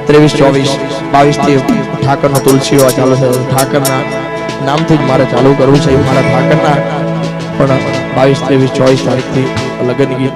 23, 24, 22 થી ઠાકરનો તુલસીઓ ચાલુ છે. ઠાકરના નામથી જ મારે ચાલુ કરવું છે. મારા ઠાકરના પણ 22, 23, 24 તારીખથી લગ્ન ગીત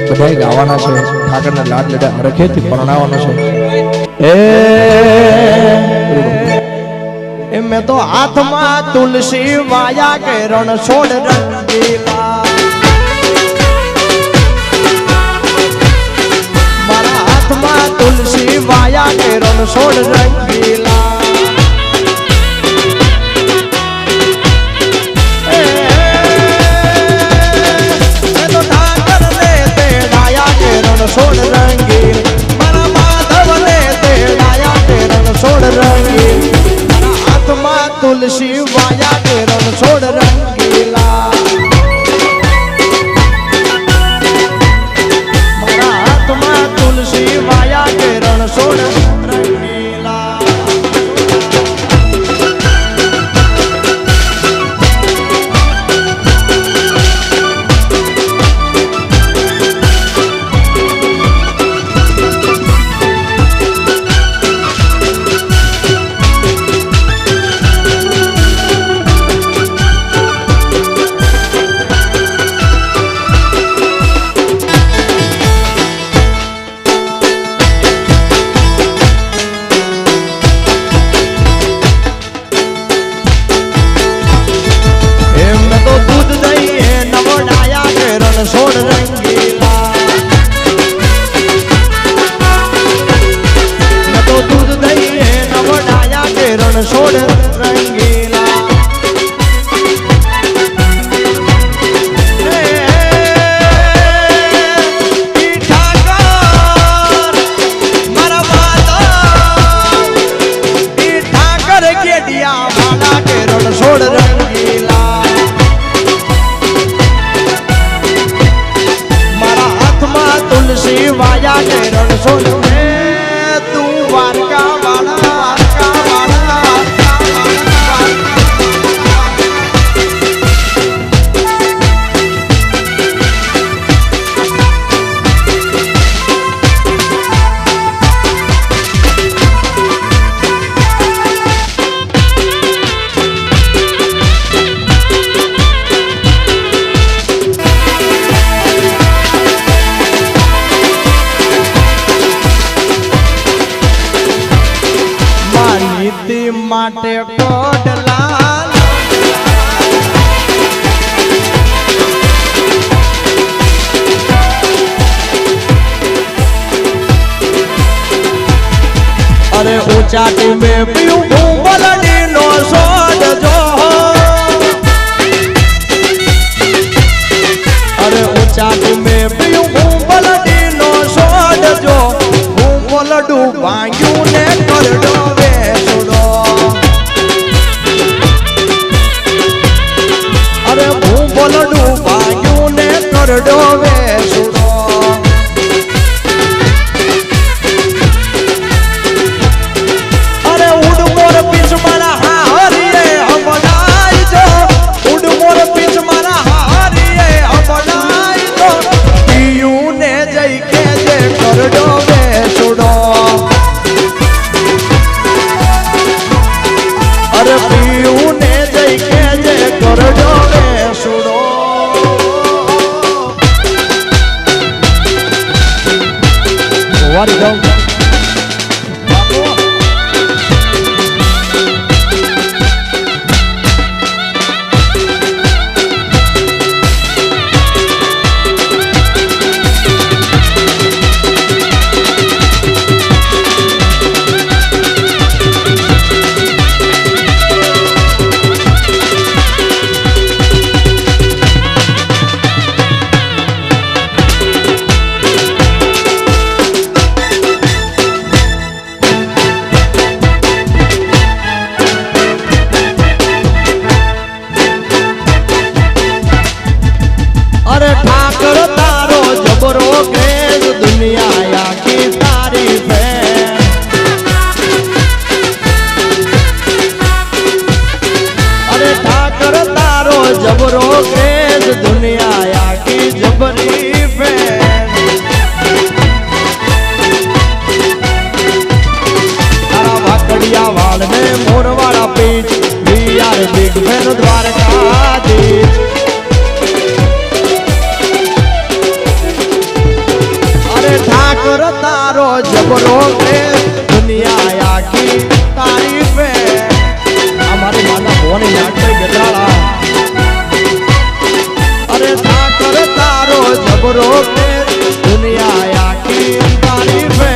બધાય ગાવાના છે. ઠાકરના લાડ લડા હરખેથી પરણાવવાનો છે. એ મેં તો હાથમાં તુલસી વાયા કે રણ છોડ રંગીલા, મારા હાથમાં તુલસી વાયા કે રણ છોડ રંગીલા. છોડ રંગી મારા માધવને તેડાયા કે રણ છોડ રંગી, મારા હાથમાં તુલસી વાયા કે રણ છોડ રંગીલા, મારા હાથમાં તુલસી વાયા કે રણ છોડ રંગીલા. છોડ રંગીલા મેં તો દૂધ દઈએ નવડાયા કે રણ છોડ રંગીલા. મારા માધવ ઠાકર કેડિયા વાળા કે રણ છોડ રંગીલા, તુલસી વાયા કે રણ છોડ તું દ્વારકા વાળા માટે કોડલા અરે ઊંચા ટીમે પીવું ભૂંગલડી નો સોડ જો, અરે ઊંચા ટીમે પીવું ભૂંગલડી નો સોડ જો, ભૂંગલડું ભાંગ્યું ને કરડો બોલડું ભાગ્યું ને કરડો વેસુડો. અરે ઉડ મોર પીછ મારા હારીએ હમણાઈ જો, ઉડ મોર પીછ મારા હારીએ હમણાઈ જો, પીયું ને જઈ કે જે કરડો વેસુડો. અરે પીયું ને જઈ કે જે કરડો વેસુડો. વારી જાઉં જબરો કે દુનિયા આખી તારીફે અમારી માતા ભવાની નાટક ગજરાળા અરે ઠાકર તારો જબરો કે દુનિયા આખી તારીફે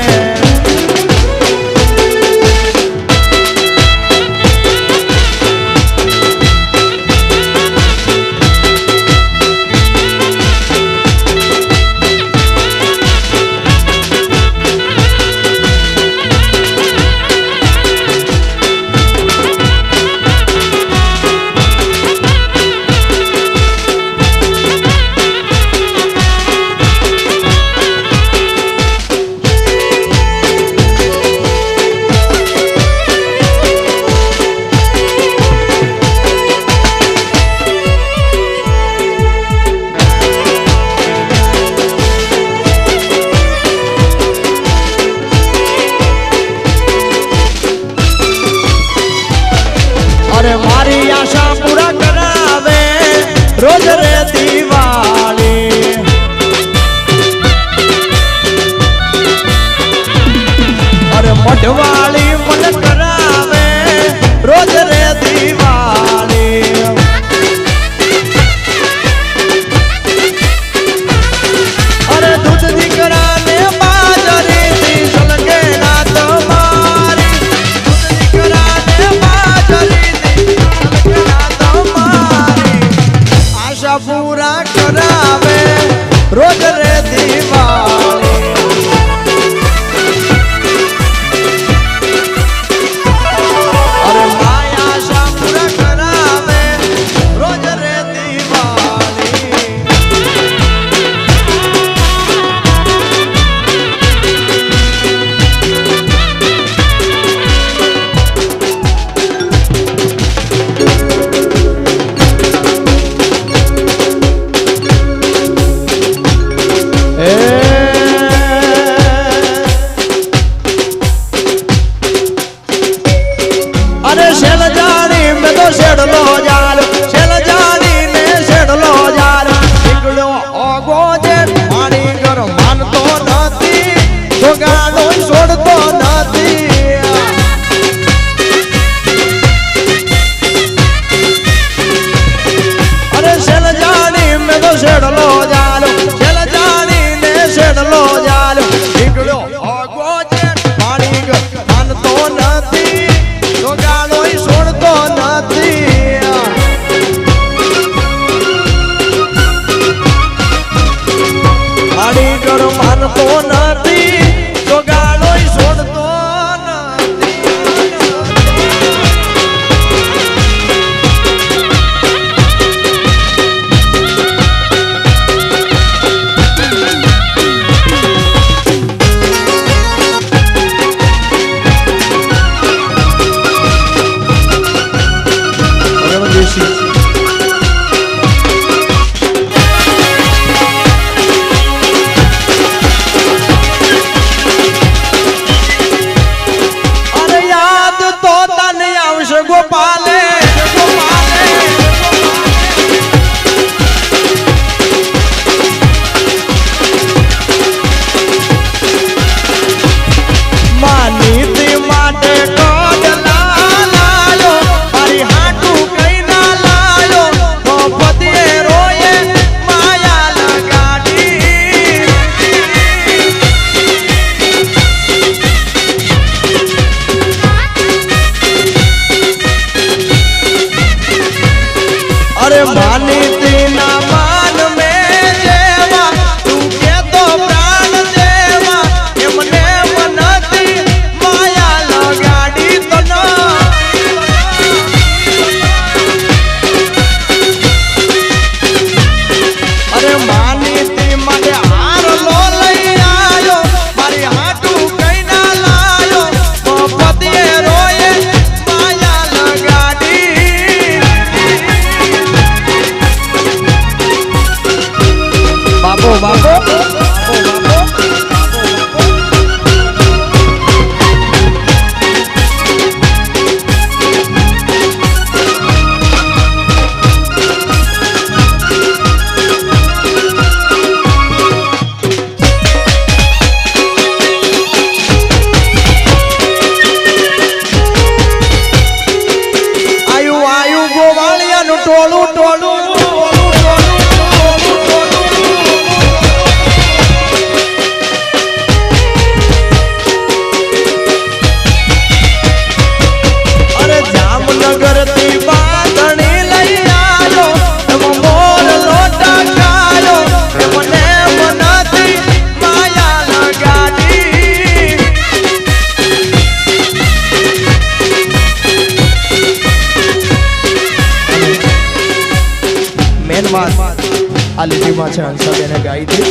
માં છે હંસાબેને ગાઈ હતી.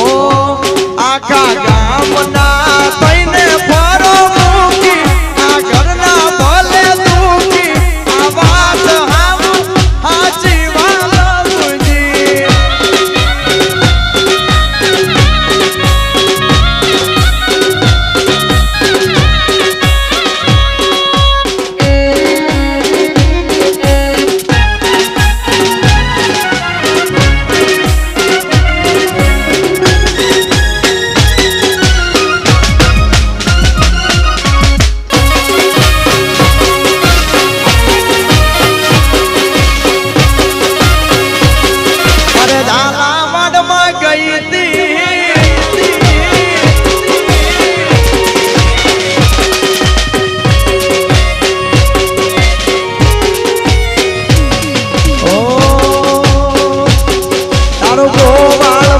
ઓ આખા ગામના તઈને ફરો મૂકી આ ઘરના ભલે દુખી આ વાત હાવ હાચી વાલજી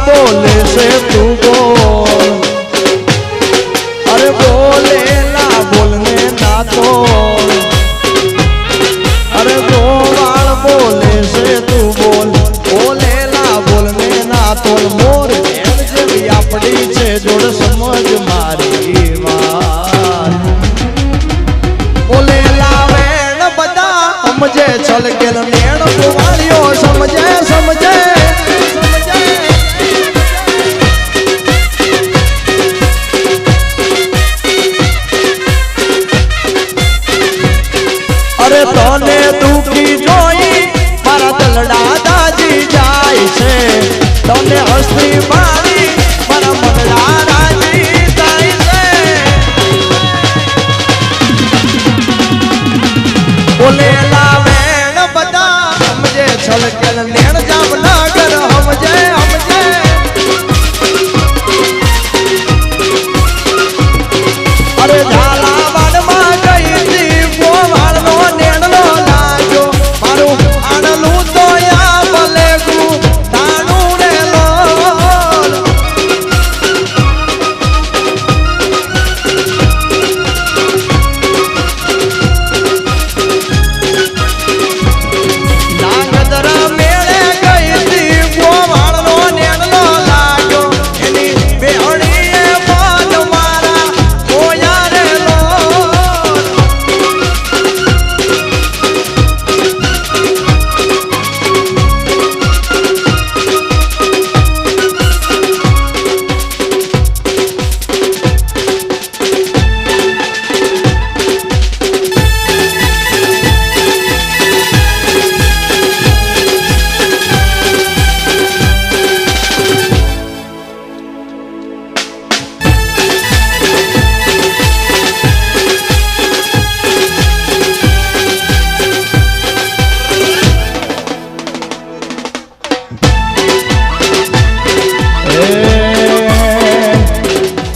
बोले से तू बोल अरे बोलेला बोलने ना तो अरे गोवाल बोले से तू बोल बोलेला बोलने ना तो मोर जेवी आपड़ी छे जोड़ समझ मारी मार बोलेला वेण बदा समझे चल गेल नेण गोवालियो समझे समझे तने दुखी जोई मारा दलड़ा दाजी जाय छे तने हस्ती बारी मारा मनड़ा राजी जाय छे बोले लावेण बदा समझे छल केल नेण जामनगर हमजे हमजे अरे झालावाड़ में गई थी गोवाल नो नेणलो लाग्यो मारू आनलू तो या बलेगू तानू रे लोल नागदरा मेळे गई थी गोवाल नो नेणलो लाग्यो एनी बेहणीए मन मारा होया रे लोल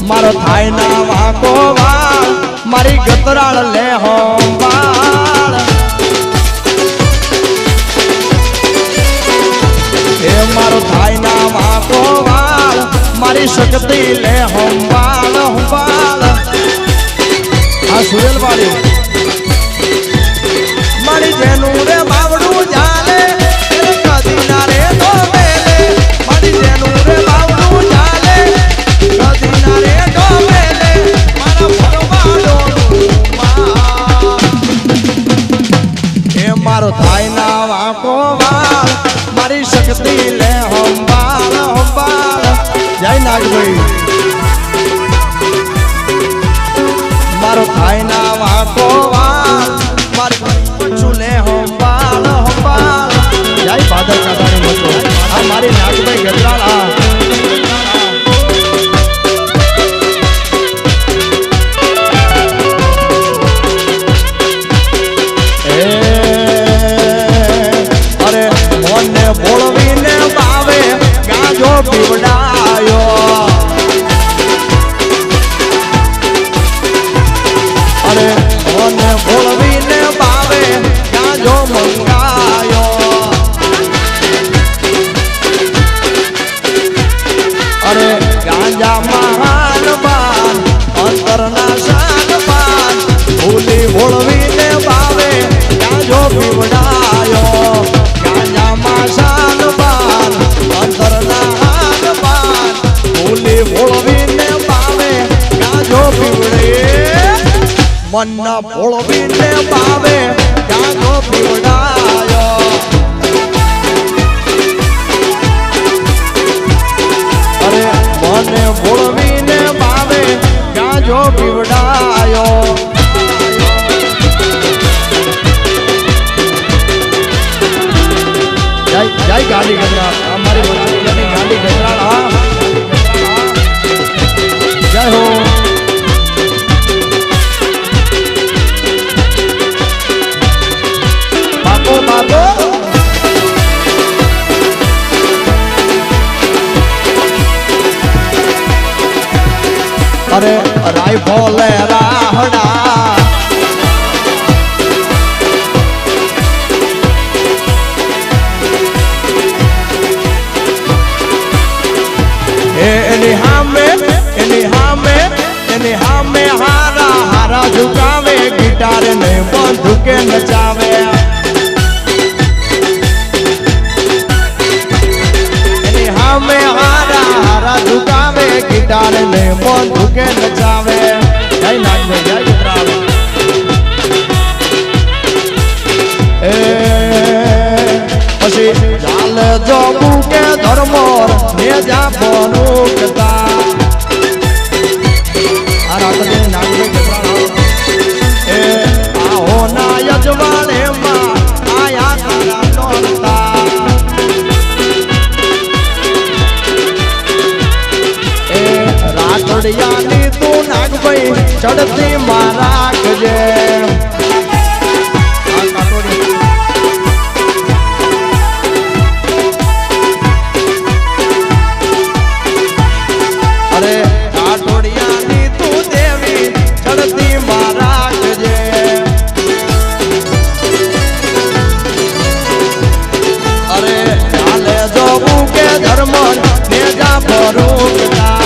मारो थाई ना वाको वाल मारी गतराल ले होंबाल ए मारो थाई ना वाको वाल मारी शक्ति ले होंबाल होंबाल आ सुरेल वाली मारी जेनू रे बावड़ू जाले कदी ना रे तो मेले मारी जेनू रे बावड़ू जाले कदी ना रे तो मेले मारा भरवाड़ो ए मारो थाई ना वाको वाल मारी शक्ति ले होंबाल होंबाल जय नाग भाई मारो थाई ना वाको वाल मारी चूले होंबाल होंबाल जय बादल का दानी मतो आ मारी नाग भाई गजराला अरे मोने बोलवी ने बावे गाजो पीवडायो મન ભોળવીને ભાવે ત્યાં જો પીવડાયો અરે મને ભોળવીને ભાવે ત્યાં જો પીવડાયો જય ગાડી ગજરાળ અમારી વડાની ગાડી ગજરાળ હા જય હો બાપો બાપો અરે રાયફોલ રાહડા એની હામે હારા હારા ઝુકાવે ગિટાર ને બંદૂકે નચાવે એની હામે હારા હારા ઝુકાવે ગિટાર ને બંદૂકે નચાવે જય નાગવે જય ગિટાર એ પછી ચાલ જો બુકે ધર્મોર ને જા બનુકતા રાતડિયાની તું નાગભાઈ ચડતી મારા ગજે અરે રાતડિયાની તું દેવી ચડતી મારા ગજે અરે ચાલે જોવું કે ધર્મ ને જા ભરૂકતા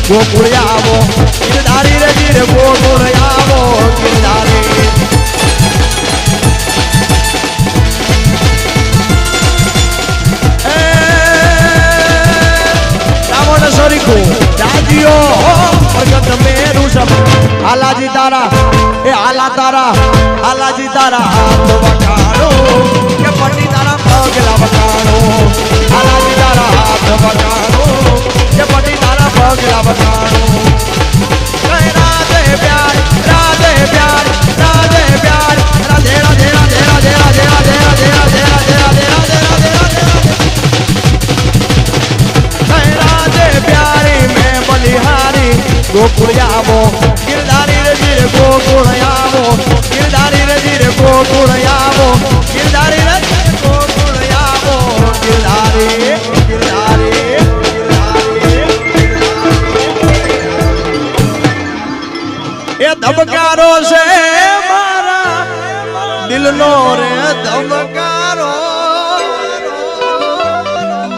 ગોકુળ આવો ગિરધારી રે ગીર ગોકુળ આવો ગિરધારી રાવણ સરીખો રાજીઓ પ્રગટ મેરુ સબ હાલાજી તારા એ હાલા તારા હાલાજી તારા હાથ વટાણો કે પટી તારા પગલા વટાણો હાલાજી તારા હાથ વટાણો કે પટી તારા પગલા વટાણો રાધે પ્યાર રાધે પ્યાર રાધે પ્યાર રાધે રાધે રાધે રાધે રાધે રાધે રાધે રાધે રાધે રાધે રાધે રાધે રાધે પ્યારી મેં બલિહારી ગોકુળ આવો ગિરધારી રે ગીર ગોકુળ આવો ગિરધારી રે ગીર ગોકુળ આવો ગિરધારી રે ગોકુળ આવો ગિરધારી ગિરધારી એ ધબકારો છે મારા દિલનો રે ધબકારો